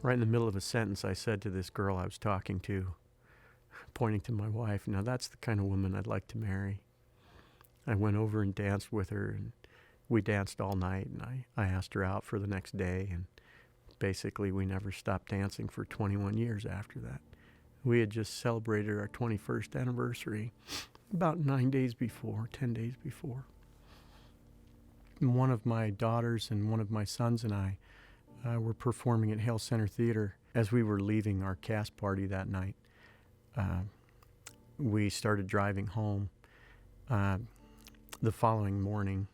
Right in the middle of a sentence, I said to this girl I was talking to, pointing to my wife, "Now that's the kind of woman I'd like to marry." I went over and danced with her, and we danced all night, and I asked her out for the next day, and basically we never stopped dancing for 21 years after that. We had just celebrated our 21st anniversary about 9 days before, 10 days before. And one of my daughters and one of my sons and I were performing at Hale Center Theater. As we were leaving our cast party that night, we started driving home. The following morning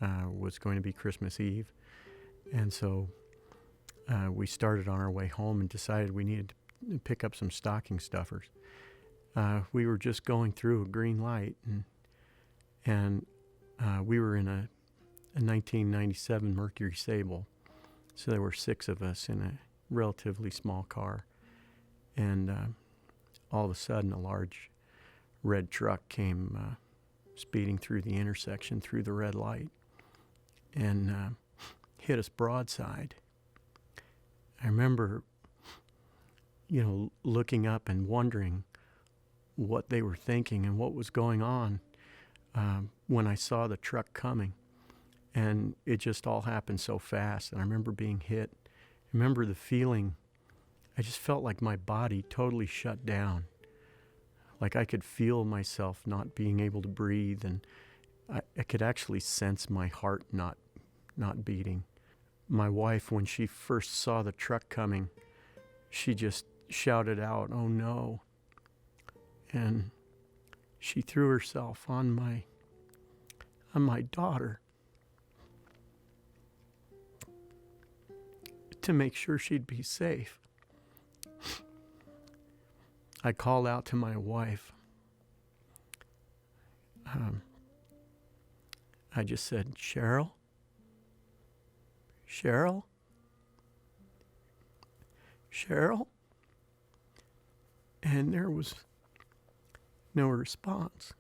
was going to be Christmas Eve, and so we started on our way home and decided we needed to pick up some stocking stuffers. We were just going through a green light, and we were in a 1997 Mercury Sable, so there were 6 of us in a relatively small car, and all of a sudden a large red truck came speeding through the intersection through the red light and hit us broadside. I remember, looking up and wondering what they were thinking and what was going on when I saw the truck coming. And it just all happened so fast. And I remember being hit. I remember the feeling. I just felt like my body totally shut down. Like I could feel myself not being able to breathe, and I could actually sense my heart not beating. My wife, when she first saw the truck coming, she just shouted out, "Oh no." And she threw herself on my daughter to make sure she'd be safe. I called out to my wife. I just said, "Cheryl? Cheryl? Cheryl?" And there was no response.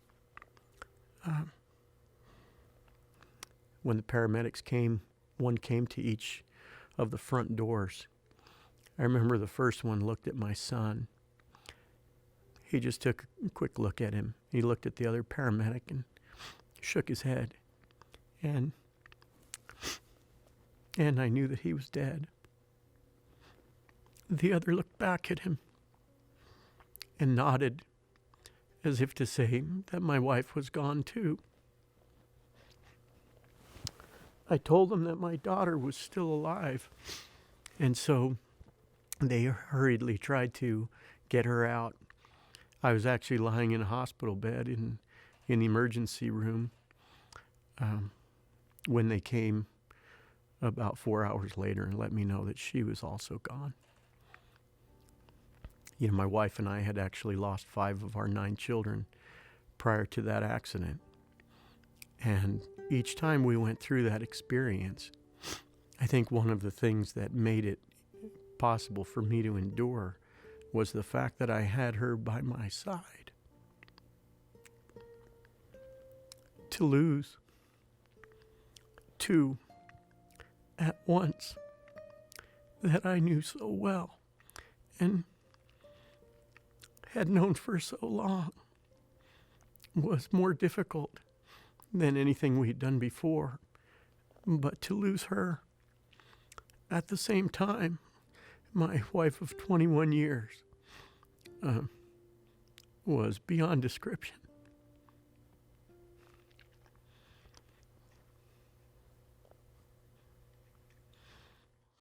When the paramedics came, one came to each of the front doors. I remember the first one looked at my son. He just took a quick look at him. He looked at the other paramedic and shook his head. And I knew that he was dead. The other looked back at him and nodded as if to say that my wife was gone too. I told them that my daughter was still alive, and so they hurriedly tried to get her out. I was actually lying in a hospital bed in the emergency room when they came about 4 hours later and let me know that she was also gone. My wife and I had actually lost 5 of our 9 children prior to that accident. And each time we went through that experience, I think one of the things that made it possible for me to endure was the fact that I had her by my side. To lose 2 at once that I knew so well and had known for so long was more difficult than anything we'd done before. But to lose her at the same time, my wife of 21 years, was beyond description.